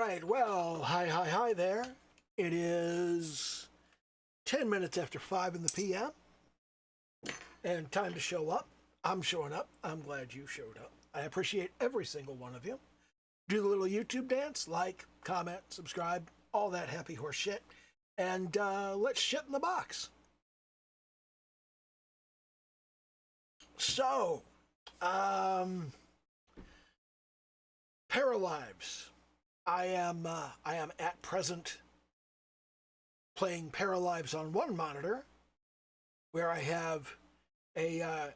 right, well, hi there. It is 10 minutes after 5 in the p.m. and time to show up. I'm showing up. I'm glad you showed up. I appreciate every single one of you. Do the little YouTube dance, like, comment, subscribe, all that happy horse shit. And let's shit in the box. So, Paralives. I am at present playing Paralives on one monitor, where I have an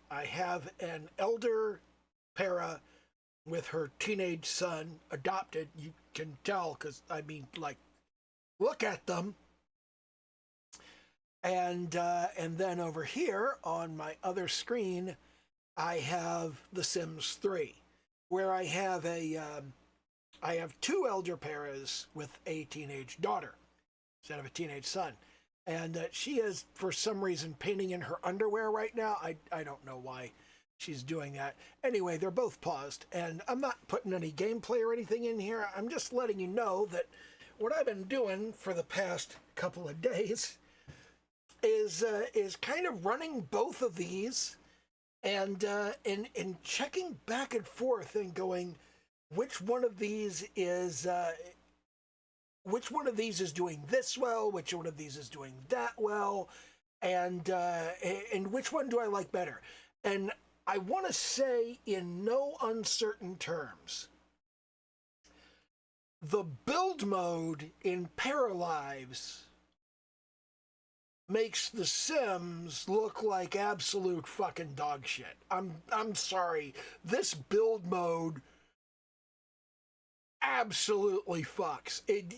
elder para with her teenage son, adopted. You can tell because look at them. And then over here on my other screen, I have The Sims 3, where I have two elder paras with a teenage daughter instead of a teenage son. And she is, for some reason, painting in her underwear right now. I don't know why she's doing that. Anyway, they're both paused, and I'm not putting any gameplay or anything in here. I'm just letting you know that what I've been doing for the past couple of days is kind of running both of these and checking back and forth and going, which one of these is doing this well, which one of these is doing that well, and which one do I like better? And I want to say in no uncertain terms, the build mode in Paralives makes The Sims look like absolute fucking dog shit. I'm sorry. This build mode absolutely fucks. It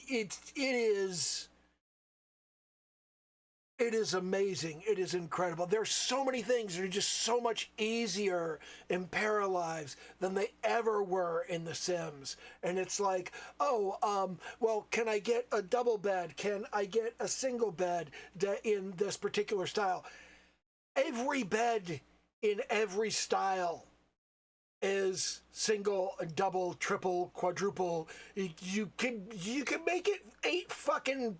is amazing. It is incredible. There's so many things that are just so much easier in Paralives than they ever were in The Sims. And it's like, well, can I get a double bed? Can I get a single bed in this particular style? Every bed in every style is single, double, triple, quadruple. You can make it 8 fucking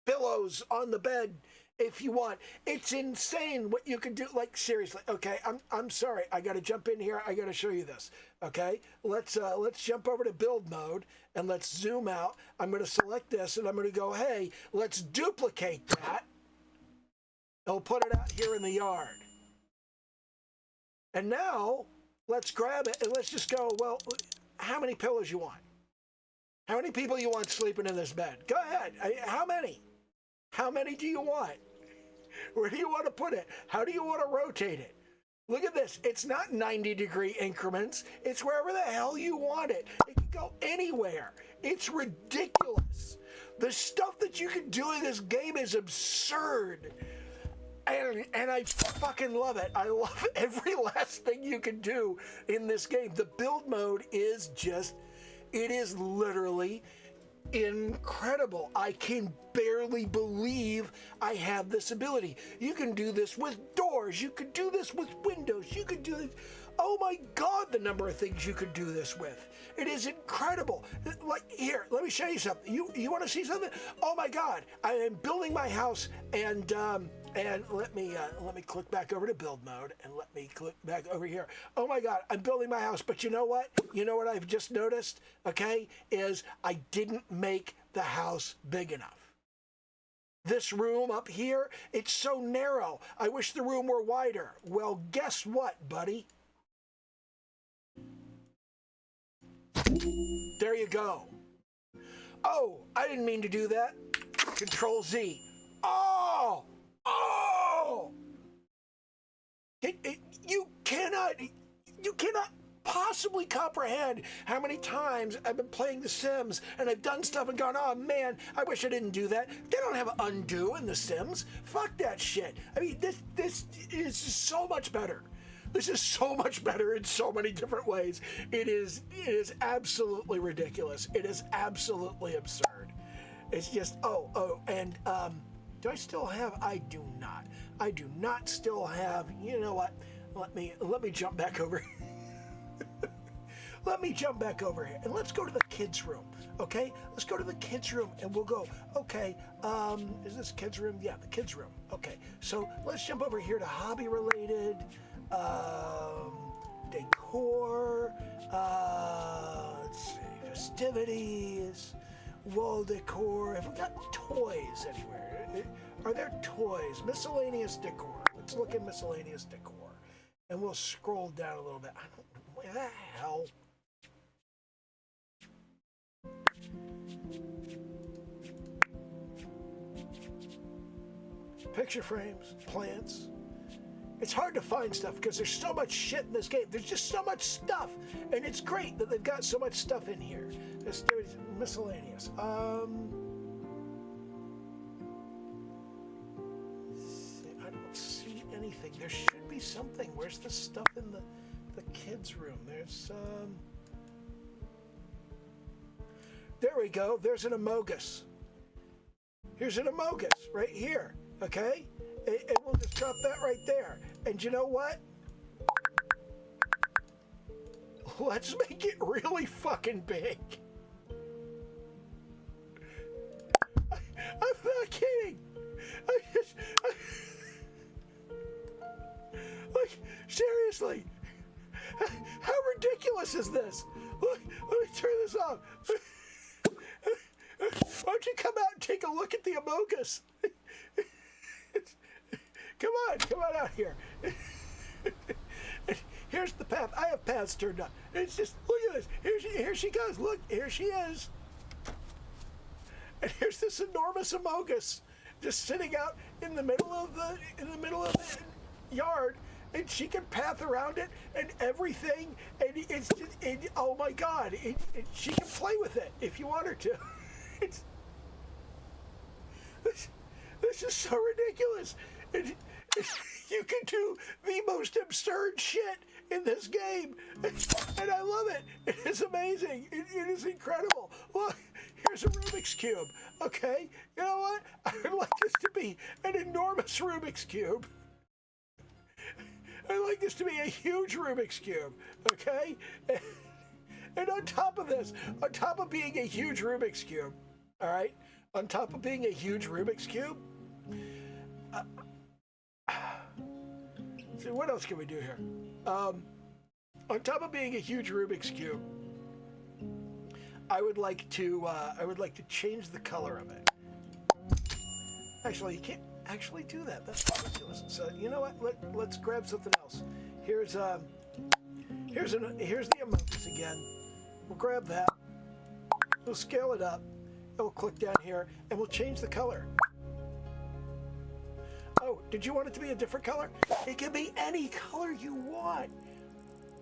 pillows on the bed if you want. It's insane what you can do. Like, seriously. Okay, I'm sorry. I got to jump in here. I got to show you this. Okay, let's jump over to build mode and let's zoom out. I'm going to select this and I'm going to go, hey, let's duplicate that. I'll put it out here in the yard. And now let's grab it and let's just go, well, how many pillows you want? How many people you want sleeping in this bed? Go ahead. How many? How many do you want? Where do you want to put it? How do you want to rotate it? Look at this. It's not 90-degree increments. It's wherever the hell you want it. It can go anywhere. It's ridiculous. The stuff that you can do in this game is absurd. And I fucking love it. I love every last thing you can do in this game. The build mode is just, it is literally incredible. I can barely believe I have this ability. You can do this with doors. You can do this with windows. You can do this. Oh my God, the number of things you could do this with. It is incredible. Like, here, let me show you something. You want to see something? Oh my God, I am building my house and let me click back over to build mode and let me click back over here. Oh my God, I'm building my house, but you know what? You know what I've just noticed, okay, is I didn't make the house big enough. This room up here, it's so narrow. I wish the room were wider. Well, guess what, buddy? There you go. Oh, I didn't mean to do that. Control Z. Oh! You cannot possibly comprehend how many times I've been playing The Sims and I've done stuff and gone, oh man, I wish I didn't do that. They don't have an undo in The Sims. Fuck that shit. I mean, this is so much better. This is so much better in so many different ways. It is absolutely ridiculous. It is absolutely absurd. It's just, and do I still have? I do not. I do not still have. You know what? Let me jump back over. let me jump back over here and let's go to the kids' room. Okay, let's go to the kids' room and we'll go. Okay, is this kids' room? Yeah, the kids' room. Okay, so let's jump over here to hobby-related, decor. Let's see, festivities, wall decor. Have we got toys anywhere? Are there toys? Miscellaneous decor. Let's look at miscellaneous decor, and we'll scroll down a little bit. I don't know where the hell. Picture frames, plants. It's hard to find stuff because there's so much shit in this game. There's just so much stuff, and it's great that they've got so much stuff in here. There's miscellaneous. I don't see anything. There should be something. Where's the stuff in the kids' room? There's There we go. There's an Amogus. Here's an Amogus right here. Okay? And we'll just drop that right there. And you know what? Let's make it really fucking big. I'm not kidding. Like, seriously. How ridiculous is this? Let me turn this off. Why don't you come out and take a look at the Amogus? Come on out here. Here's the path. I have paths turned on. It's just, look at this. Here she goes. Look, here she is. And here's this enormous Amogus just sitting out in the middle of the yard, and she can path around it and everything. And it's just, oh my God, she can play with it if you want her to. This is so ridiculous. You can do the most absurd shit in this game, and I love it. It is amazing. It is incredible. Look, here's a Rubik's Cube. Okay, you know what? I would like this to be an enormous Rubik's Cube. I'd like this to be a huge Rubik's Cube. Okay, and on top of this, on top of being a huge Rubik's Cube, all right, on top of being a huge Rubik's Cube. So what else can we do here? On top of being a huge Rubik's Cube, I would like to change the color of it. Actually, you can't actually do that. That's ridiculous. So you know what? Let's grab something else. Here's the Amogus again. We'll grab that. We'll scale it up. And we'll click down here, and we'll change the color. Oh, did you want it to be a different color? It can be any color you want.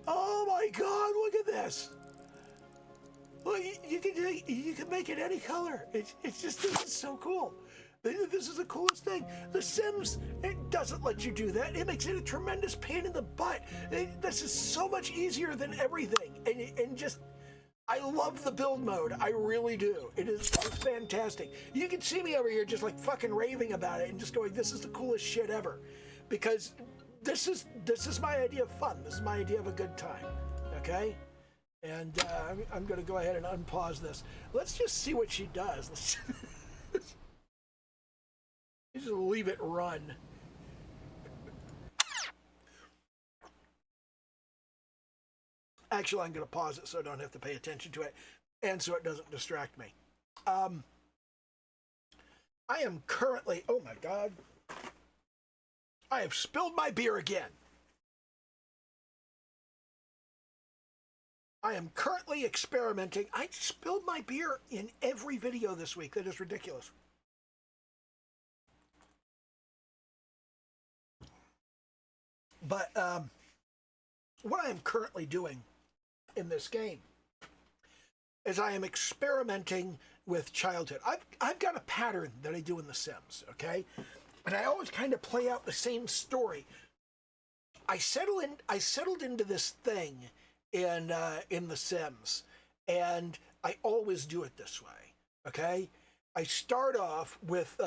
Oh my God, look at this. Well, you can make it any color. It's just, this is so cool. This is the coolest thing. The Sims, it doesn't let you do that. It makes it a tremendous pain in the butt. This is so much easier than everything. And just, I love the build mode. I really do. It's fantastic. You can see me over here just like fucking raving about it and just going, this is the coolest shit ever. Because this is my idea of fun. This is my idea of a good time. Okay? And I'm going to go ahead and unpause this. Let's just see what she does. Let's just leave it run. Actually, I'm going to pause it so I don't have to pay attention to it and so it doesn't distract me. I am currently, oh my God, I have spilled my beer again. I am currently experimenting. I spilled my beer in every video this week. That is ridiculous. But what I am currently doing in this game is I am experimenting with childhood. I've got a pattern that I do in The Sims, okay? And I always kind of play out the same story. I settled into this thing in The Sims, and I always do it this way, okay? I start off with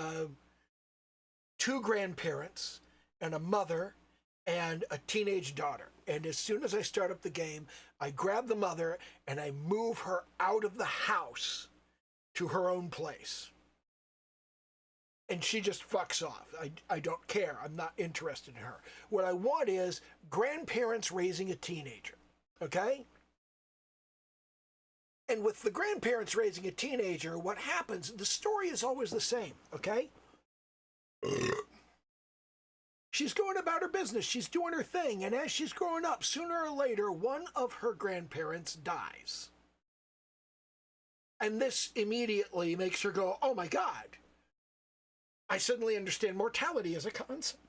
2 grandparents and a mother and a teenage daughter, and as soon as I start up the game, I grab the mother and I move her out of the house to her own place. And she just fucks off. I don't care. I'm not interested in her. What I want is grandparents raising a teenager, okay? And with the grandparents raising a teenager, what happens, the story is always the same, okay? She's going about her business. She's doing her thing. And as she's growing up, sooner or later, one of her grandparents dies. And this immediately makes her go, oh my God, I suddenly understand mortality as a concept.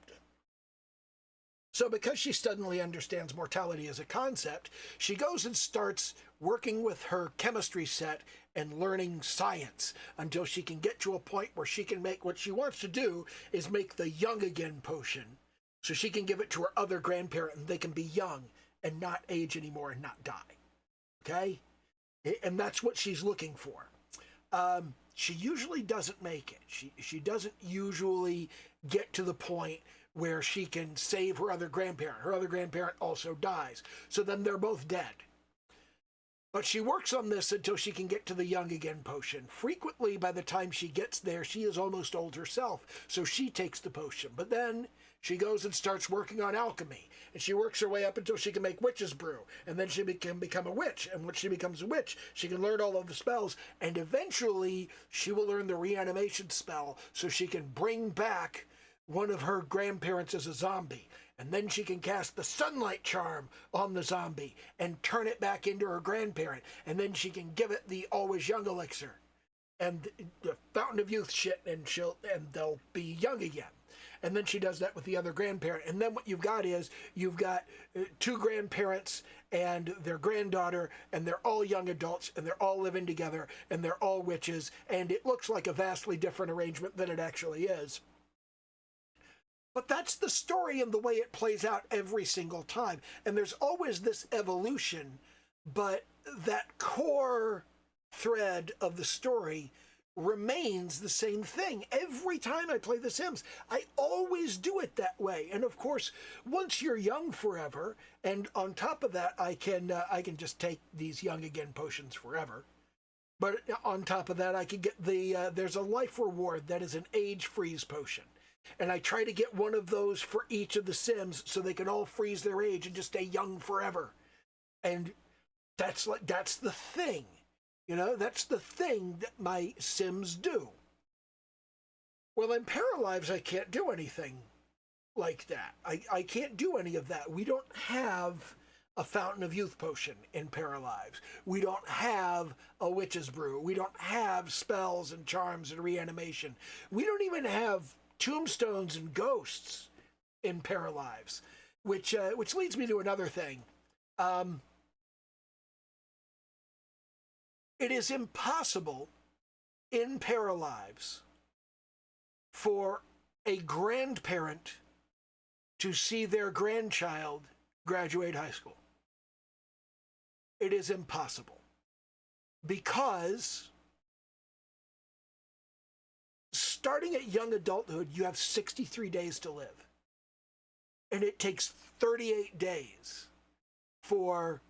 So because she suddenly understands mortality as a concept, she goes and starts working with her chemistry set and learning science until she can get to a point where she can make what she wants to do is make the young again potion so she can give it to her other grandparent and they can be young and not age anymore and not die. Okay? And that's what she's looking for. She usually doesn't make it. She doesn't usually get to the point where she can save her other grandparent. Her other grandparent also dies. So then they're both dead. But she works on this until she can get to the young again potion. Frequently, by the time she gets there, she is almost old herself, so she takes the potion. But then she goes and starts working on alchemy, and she works her way up until she can make witch's brew, and then she can become a witch. And once she becomes a witch, she can learn all of the spells, and eventually she will learn the reanimation spell so she can bring back one of her grandparents as a zombie. And then she can cast the sunlight charm on the zombie and turn it back into her grandparent. And then she can give it the always young elixir and the fountain of youth shit, and they'll be young again. And then she does that with the other grandparent. And then what you've got is you've got two grandparents and their granddaughter, and they're all young adults, and they're all living together, and they're all witches. And it looks like a vastly different arrangement than it actually is. But that's the story and the way it plays out every single time. And there's always this evolution, but that core thread of the story remains the same thing. Every time I play The Sims, I always do it that way. And of course, once you're young forever, and on top of that, I can just take these young again potions forever. But on top of that, I can get there's a life reward that is an age freeze potion. And I try to get one of those for each of the Sims so they can all freeze their age and just stay young forever. And that's the thing. You know, that's the thing that my Sims do. Well, in Paralives, I can't do anything like that. I can't do any of that. We don't have a Fountain of Youth potion in Paralives. We don't have a Witch's Brew. We don't have spells and charms and reanimation. We don't even have tombstones and ghosts in Paralives, which leads me to another thing. It is impossible in Paralives for a grandparent to see their grandchild graduate high school. It is impossible because starting at young adulthood, you have 63 days to live. And it takes 38 days for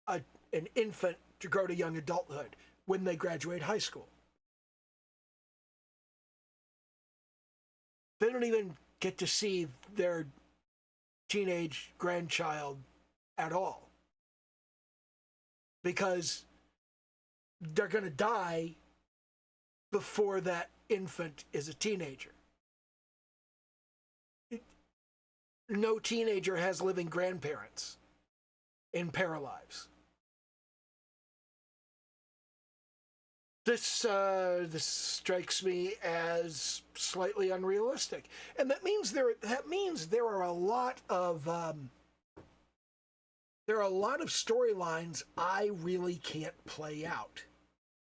an infant to grow to young adulthood when they graduate high school. They don't even get to see their teenage grandchild at all because they're going to die before that infant is a teenager. No teenager has living grandparents in Paralives. This strikes me as slightly unrealistic, and that means there are a lot of storylines I really can't play out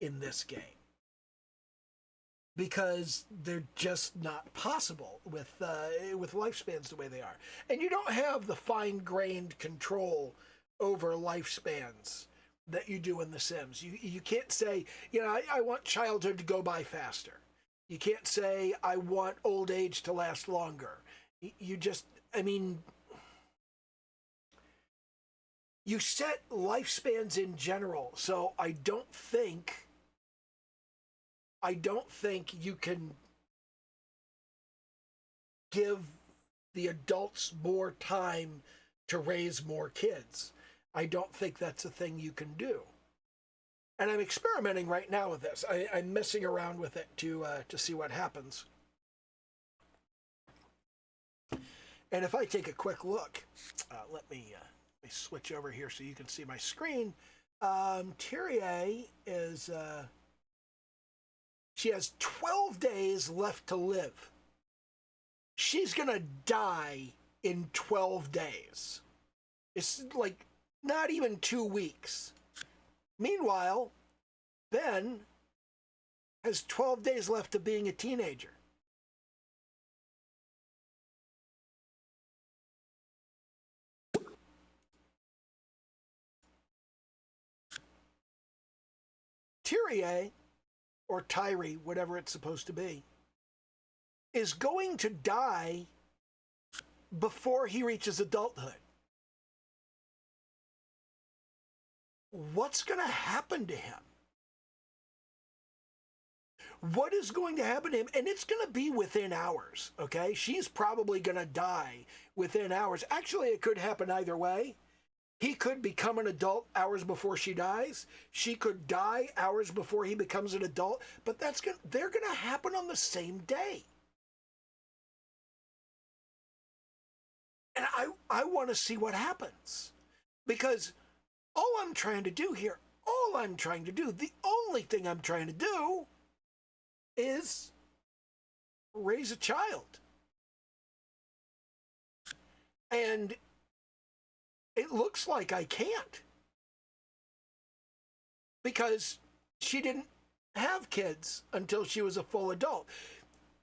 in this game because they're just not possible with lifespans the way they are, and you don't have the fine-grained control over lifespans that you do in The Sims. You can't say, I want childhood to go by faster. You can't say, I want old age to last longer. You just, you set lifespans in general. So I don't think you can give the adults more time to raise more kids. I don't think that's a thing you can do. And I'm experimenting right now with this. I'm messing around with it to see what happens. And if I take a quick look, let me switch over here so you can see my screen. Thierry is, she has 12 days left to live. She's going to die in 12 days. It's like not even 2 weeks. Meanwhile, Ben has 12 days left of being a teenager. Thierry, or Tyree, whatever it's supposed to be, is going to die before he reaches adulthood. What's going to happen to him? What is going to happen to him? And it's going to be within hours, okay? She's probably going to die within hours. Actually, it could happen either way. He could become an adult hours before she dies. She could die hours before he becomes an adult. But they're going to happen on the same day. And I want to see what happens. Because all I'm trying to do here, the only thing I'm trying to do is raise a child. And it looks like I can't. Because she didn't have kids until she was a full adult.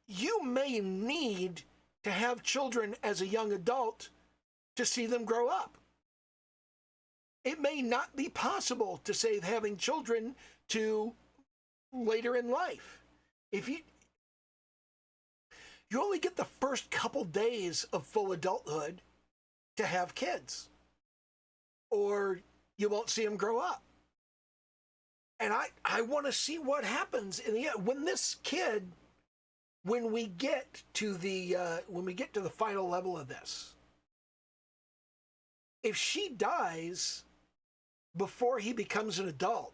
You may need to have children as a young adult to see them grow up. It may not be possible to save having children to later in life. If you only get the first couple days of full adulthood to have kids, or you won't see them grow up. And I want to see what happens in the end. When we get to the final level of this, if she dies before he becomes an adult,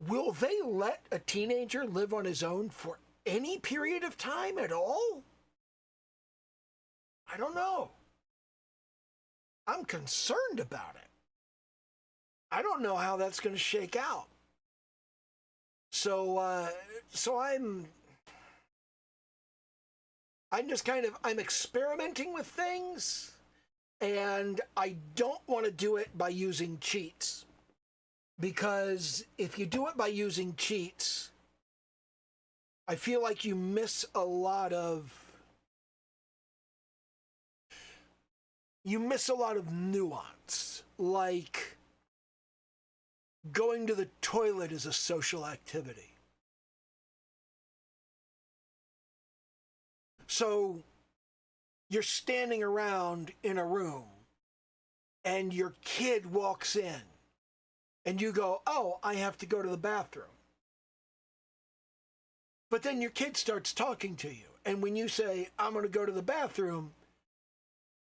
will they let a teenager live on his own for any period of time at all? I don't know. I'm concerned about it. I don't know how that's going to shake out. So I'm just I'm experimenting with things, and I don't want to do it by using cheats. Because if you do it by using cheats, I feel like you miss a lot of nuance. Like going to the toilet is a social activity. So you're standing around in a room and your kid walks in and you go, "Oh, I have to go to the bathroom." But then your kid starts talking to you. And when you say, "I'm going to go to the bathroom,"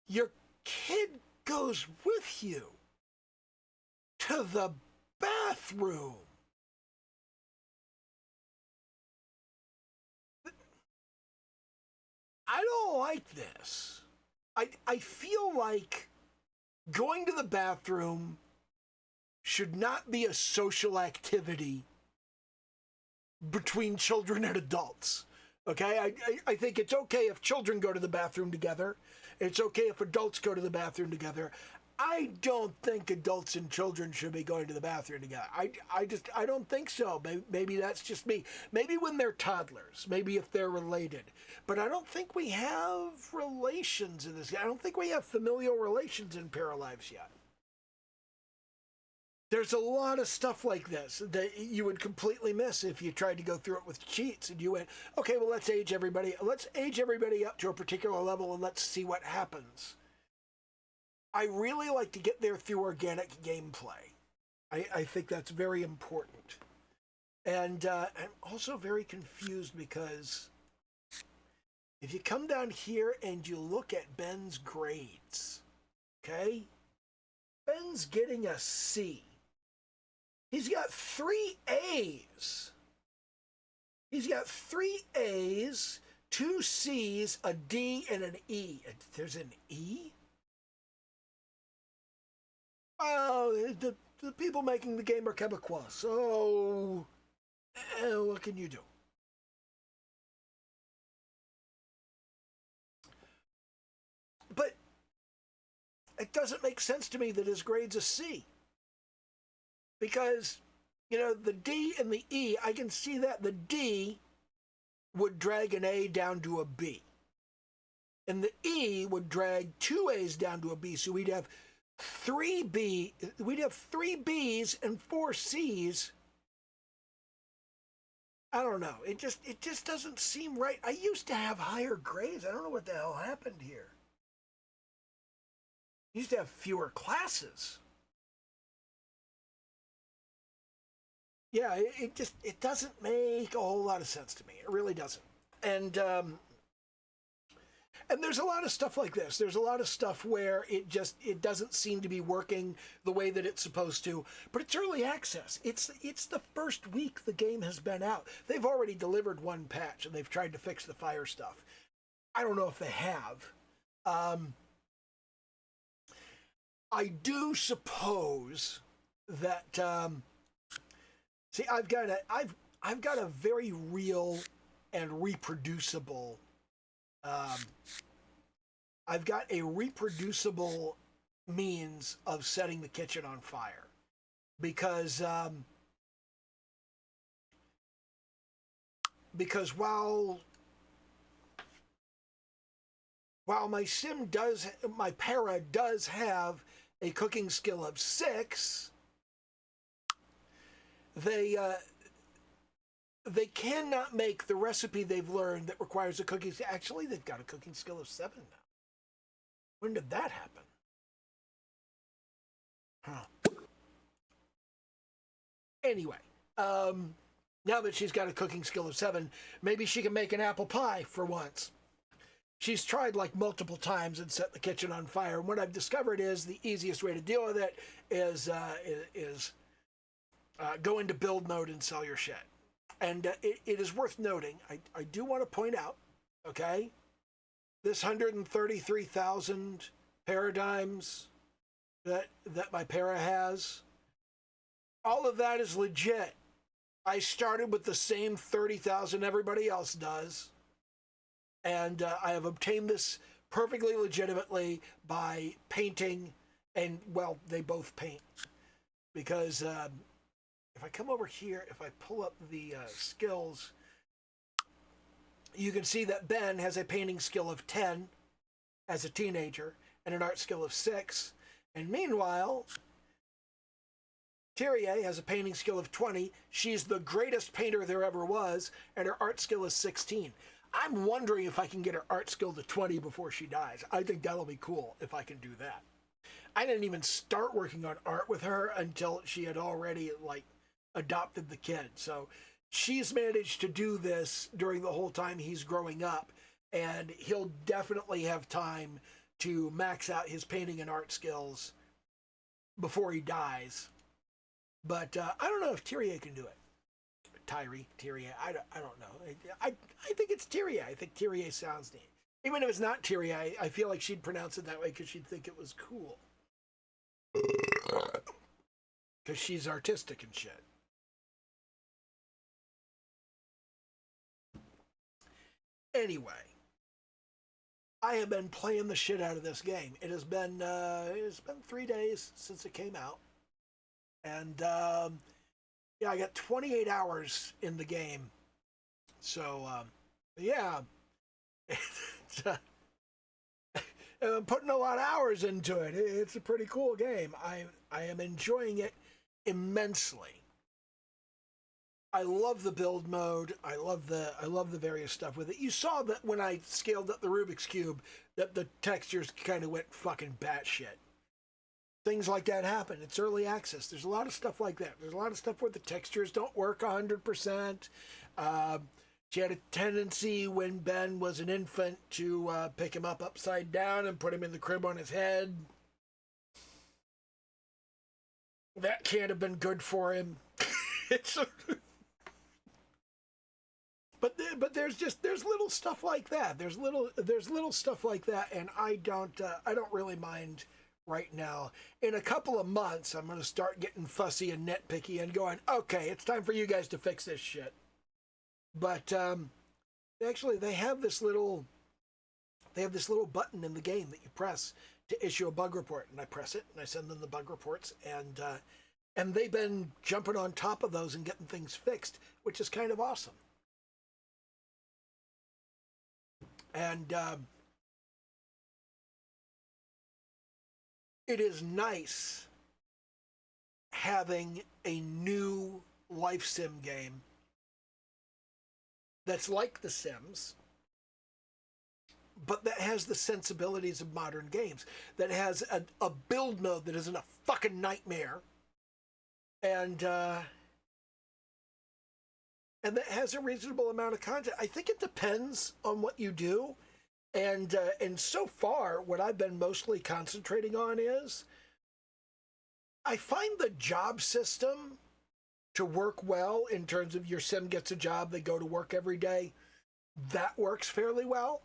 your kid goes with you to the bathroom. I don't like this. I feel like going to the bathroom should not be a social activity between children and adults. Okay? I think it's okay if children go to the bathroom together. It's okay if adults go to the bathroom together. I don't think adults and children should be going to the bathroom together. I don't think so. Maybe that's just me. Maybe when they're toddlers. Maybe if they're related. But I don't think we have relations in this. I don't think we have familial relations in Paralives yet. There's a lot of stuff like this that you would completely miss if you tried to go through it with cheats and you went, okay, well, let's age everybody up to a particular level and let's see what happens. I really like to get there through organic gameplay. I think that's very important. And I'm also very confused because if you come down here and you look at Ben's grades, okay? Ben's getting a C. He's got 3 A's. He's got 3 A's, 2 C's, a D, and an E. There's an E? Oh, the people making the game are Quebecois, so what can you do? But it doesn't make sense to me that his grade's a C. Because, the D and the E, I can see that the D would drag an A down to a B. And the E would drag 2 A's down to a B. So we'd have 3 B's and 4 C's. I don't know. It just doesn't seem right. I used to have higher grades. I don't know what the hell happened here. I used to have fewer classes. Yeah, it doesn't make a whole lot of sense to me. It really doesn't. And there's a lot of stuff like this. There's a lot of stuff where it doesn't seem to be working the way that it's supposed to. But it's early access. It's the first week the game has been out. They've already delivered one patch and they've tried to fix the fire stuff. I don't know if they have. I do suppose that see, I've got a very real and reproducible. I've got a reproducible means of setting the kitchen on fire, because while my para does have a cooking skill of 6, they cannot make the recipe they've learned that requires a cooking skill. Actually, they've got a cooking skill of 7 now. When did that happen? Huh. Anyway, now that she's got a cooking skill of 7, maybe she can make an apple pie for once. She's tried like multiple times and set the kitchen on fire. And what I've discovered is the easiest way to deal with it is go into build mode and sell your shit. And it is worth noting, I do want to point out, okay, this 133,000 paradigms that my para has, all of that is legit. I started with the same 30,000 everybody else does. And I have obtained this perfectly legitimately by painting, and, well, they both paint. Because if I come over here, if I pull up the skills, you can see that Ben has a painting skill of 10 as a teenager and an art skill of 6. And meanwhile, Thierry has a painting skill of 20. She's the greatest painter there ever was, and her art skill is 16. I'm wondering if I can get her art skill to 20 before she dies. I think that'll be cool if I can do that. I didn't even start working on art with her until she had already, adopted the kid. So she's managed to do this during the whole time he's growing up, and he'll definitely have time to max out his painting and art skills before he dies. But I don't know if Thierry can do it. Thierry, I don't know. I think it's Thierry. I think Thierry sounds neat. Even if it's not Thierry, I feel like she'd pronounce it that way because she'd think it was cool. Because she's artistic and shit. Anyway, I have been playing the shit out of this game. It's been 3 days since it came out, and yeah, I got 28 hours in the game. So yeah, I'm putting a lot of hours into it. It's a pretty cool game. I am enjoying it immensely. I love the build mode. I love the various stuff with it. You saw that when I scaled up the Rubik's Cube, that the textures kind of went fucking batshit. things like that happen. It's early access. There's a lot of stuff like that. There's a lot of stuff where the textures don't work 100%. She had a tendency when Ben was an infant to pick him up upside down and put him in the crib on his head. That can't have been good for him. But there's little stuff like that. There's little stuff like that, and I don't really mind right now. In a couple of months, I'm going to start getting fussy and nitpicky and going, okay, it's time for you guys to fix this shit. But actually, they have this little button in the game that you press to issue a bug report, and I press it and I send them the bug reports, and they've been jumping on top of those and getting things fixed, which is kind of awesome. And it is nice having a new life sim game that's like The Sims, but that has the sensibilities of modern games, that has a build mode that isn't a fucking nightmare, and that has a reasonable amount of content. I think it depends on what you do, and so far, what I've been mostly concentrating on is, I find the job system to work well in terms of your sim gets a job, they go to work every day. That works fairly well.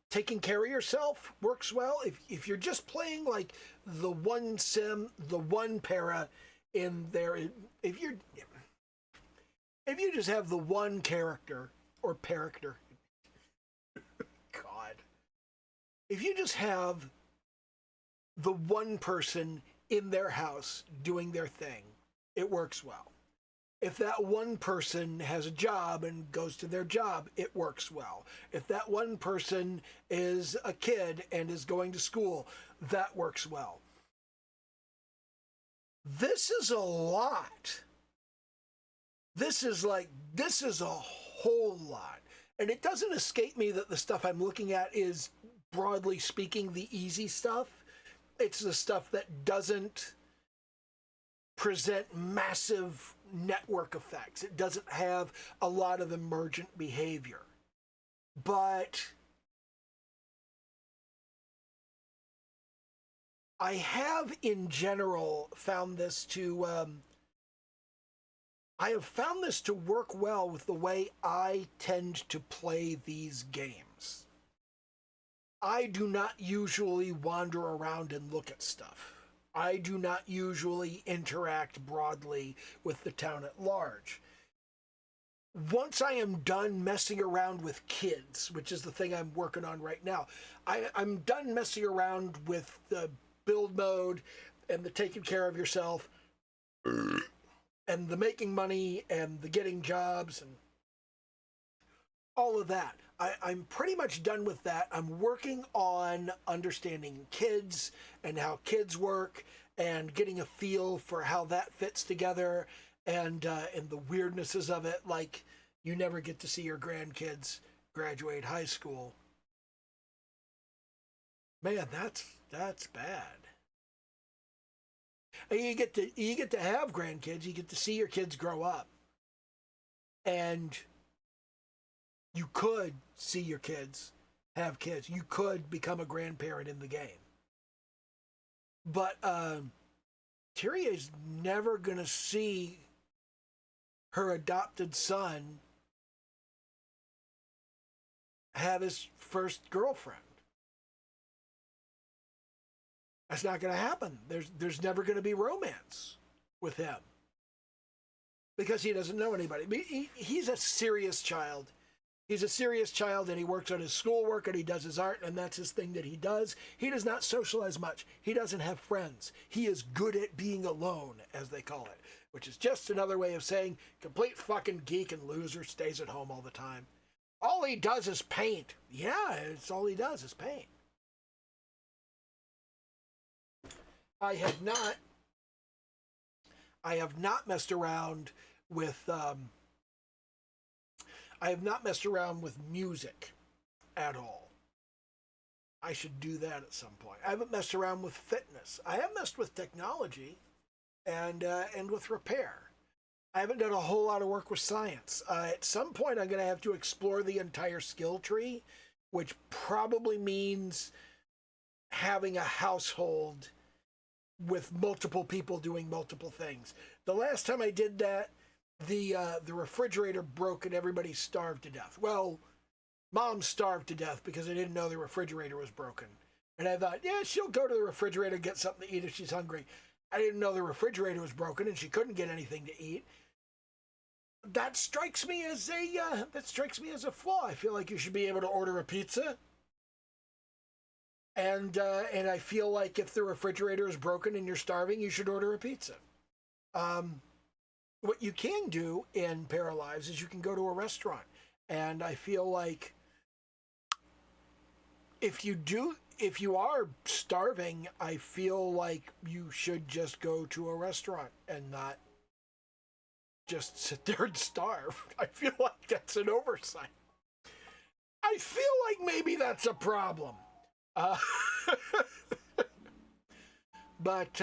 Taking care of yourself works well. If you're just playing like the one sim, the one para in there, if you just have the one character or character, God, if you just have the one person in their house doing their thing, it works well. If that one person has a job and goes to their job, it works well. If that one person is a kid and is going to school, that works well. This is a lot. This is a whole lot. And it doesn't escape me that the stuff I'm looking at is, broadly speaking, the easy stuff. It's the stuff that doesn't present massive network effects. It doesn't have a lot of emergent behavior. But I have, in general, found this to work well with the way I tend to play these games. I do not usually wander around and look at stuff. I do not usually interact broadly with the town at large. Once I am done messing around with kids, which is the thing I'm working on right now, I'm done messing around with the build mode and the taking care of yourself and the making money and the getting jobs and all of that. I'm pretty much done with that. I'm working on understanding kids and how kids work and getting a feel for how that fits together and the weirdnesses of it. Like, you never get to see your grandkids graduate high school. Man, that's bad. And you get to have grandkids. You get to see your kids grow up, and you could see your kids have kids. You could become a grandparent in the game. But Tyrion's never going to see her adopted son have his first girlfriend. That's not going to happen. There's never going to be romance with him because he doesn't know anybody. He's a serious child. He's a serious child, and he works on his schoolwork, and he does his art, and that's his thing that he does. He does not socialize much. He doesn't have friends. He is good at being alone, as they call it, which is just another way of saying complete fucking geek and loser, stays at home all the time. All he does is paint. Yeah, it's all he does is paint. I have not messed around with music at all. I should do that at some point. I haven't messed around with fitness. I have messed with technology and with repair. I haven't done a whole lot of work with science. At some point, I'm going to have to explore the entire skill tree, which probably means having a household with multiple people doing multiple things. The last time I did that, the refrigerator broke and everybody starved to death. Well, Mom starved to death because I didn't know the refrigerator was broken. And I thought, yeah, she'll go to the refrigerator and get something to eat if she's hungry. I didn't know the refrigerator was broken and she couldn't get anything to eat. That strikes me as a flaw. I feel like you should be able to order a pizza. And I feel like if the refrigerator is broken and you're starving, you should order a pizza. What you can do in Paralives is you can go to a restaurant. And I feel like if you are starving, I feel like you should just go to a restaurant and not just sit there and starve. I feel like that's an oversight. I feel like maybe that's a problem. But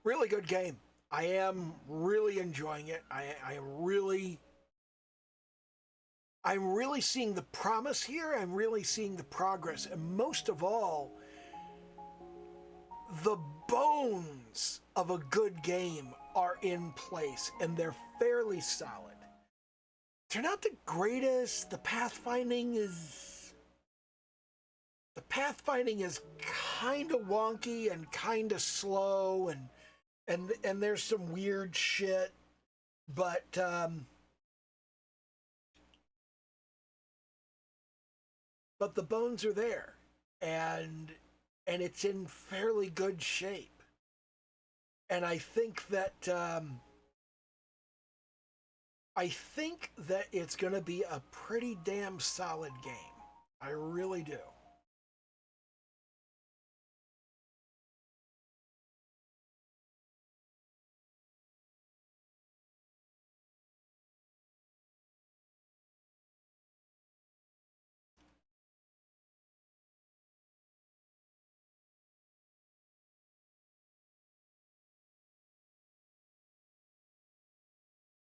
really good game. I am I'm really seeing the promise here. I'm really seeing the progress. And most of all, the bones of a good game are in place and they're fairly solid. They're not the greatest. The pathfinding is kind of wonky and kind of slow and there's some weird shit, but the bones are there and it's in fairly good shape. And I think that it's going to be a pretty damn solid game. I really do.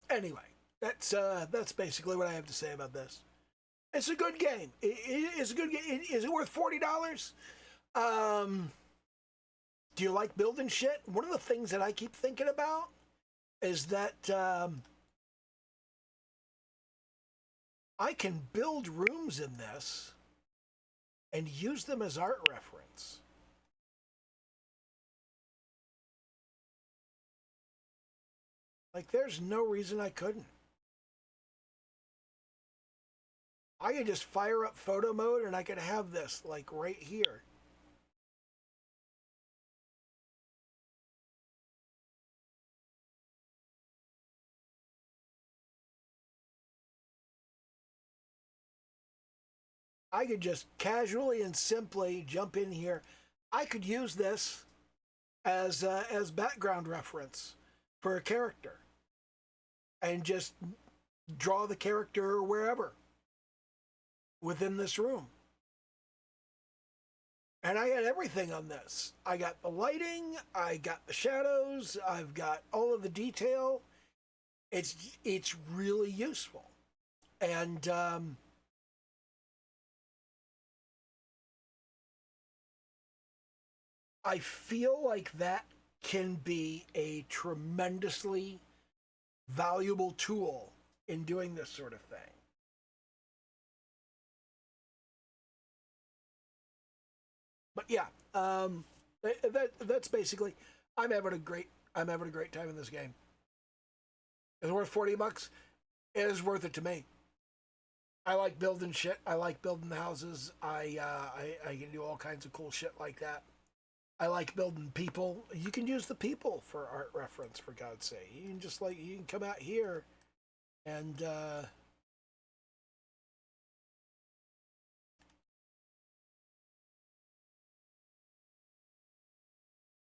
Anyway, that's basically what I have to say about this. It's a good game. It's a good game. Is it worth $40? Do you like building shit? One of the things that I keep thinking about is that I can build rooms in this and use them as art reference. Like, there's no reason I couldn't. I could just fire up photo mode and I could have this, like, right here. I could just casually and simply jump in here. I could use this as background reference for a character and just draw the character wherever within this room. And I got everything on this. I got the lighting, I got the shadows, I've got all of the detail. It's really useful. And I feel like that can be a tremendously valuable tool in doing this sort of thing. But yeah, that's basically. I'm having a great time in this game. Is it worth $40? It is worth it to me. I like building shit. I like building the houses. I can do all kinds of cool shit like that. I like building people. You can use the people for art reference, for God's sake. You can you can come out here and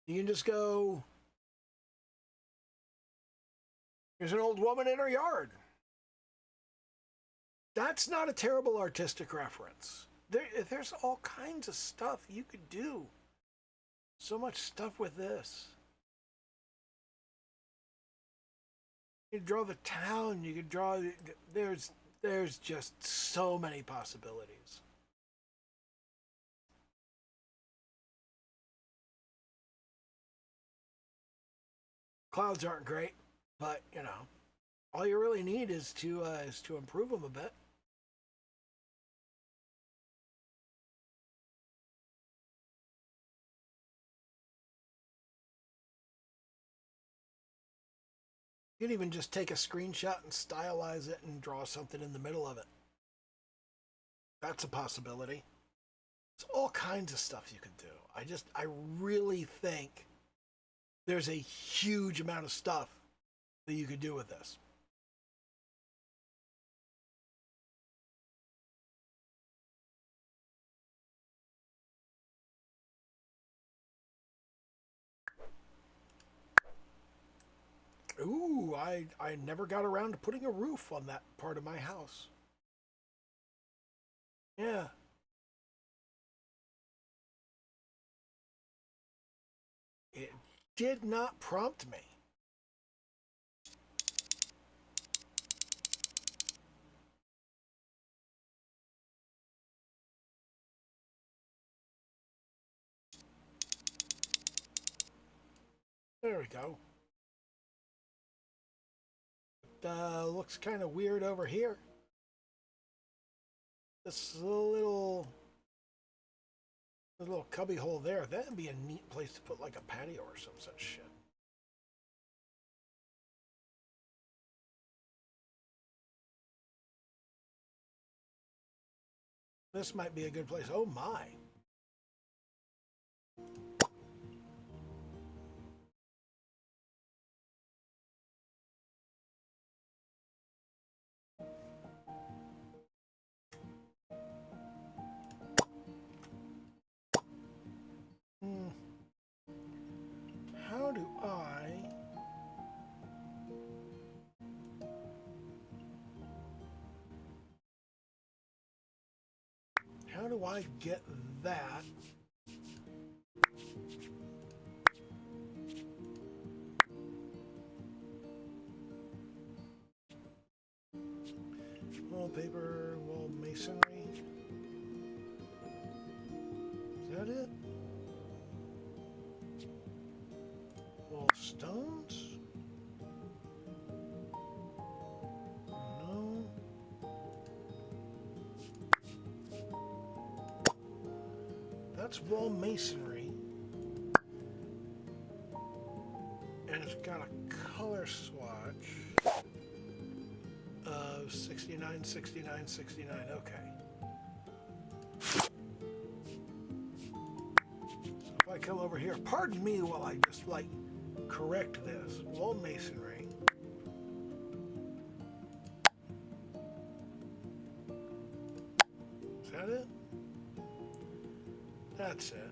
you can just go, there's an old woman in her yard. That's not a terrible artistic reference. there's all kinds of stuff you could do. So much stuff with this. You could draw the town. You could draw. There's just so many possibilities. Clouds aren't great, but you know, all you really need is to improve them a bit. You can even just take a screenshot and stylize it and draw something in the middle of it. That's a possibility. There's all kinds of stuff you can do. I really think there's a huge amount of stuff that you could do with this. Ooh, I never got around to putting a roof on that part of my house. Yeah. It did not prompt me. There we go. Looks kind of weird over here. This little cubby hole there. That'd be a neat place to put like a patio or some such shit. This might be a good place. Oh my. Hmm. How do I... How do I get that? Wallpaper, wall masonry. Is that it? Wall stones? No. That's wall masonry. And it's got a color swatch of 69, 69, 69. Okay. So if I come over here, pardon me while I just like correct this. Wall masonry. Is that it? That's it.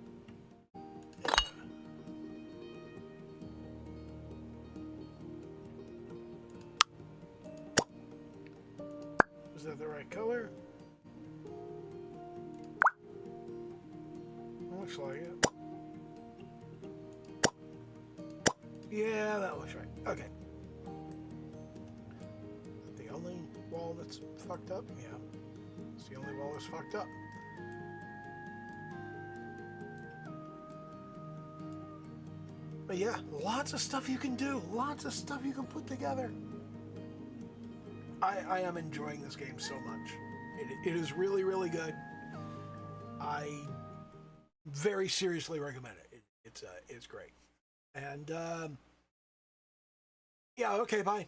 Is that the right color? Looks like it. Yeah, that looks right. Okay. The only wall that's fucked up? Yeah. It's the only wall that's fucked up. But yeah, lots of stuff you can do. Lots of stuff you can put together. I am enjoying this game so much. It is really, really good. I very seriously recommend it. It's great. And yeah, okay, bye.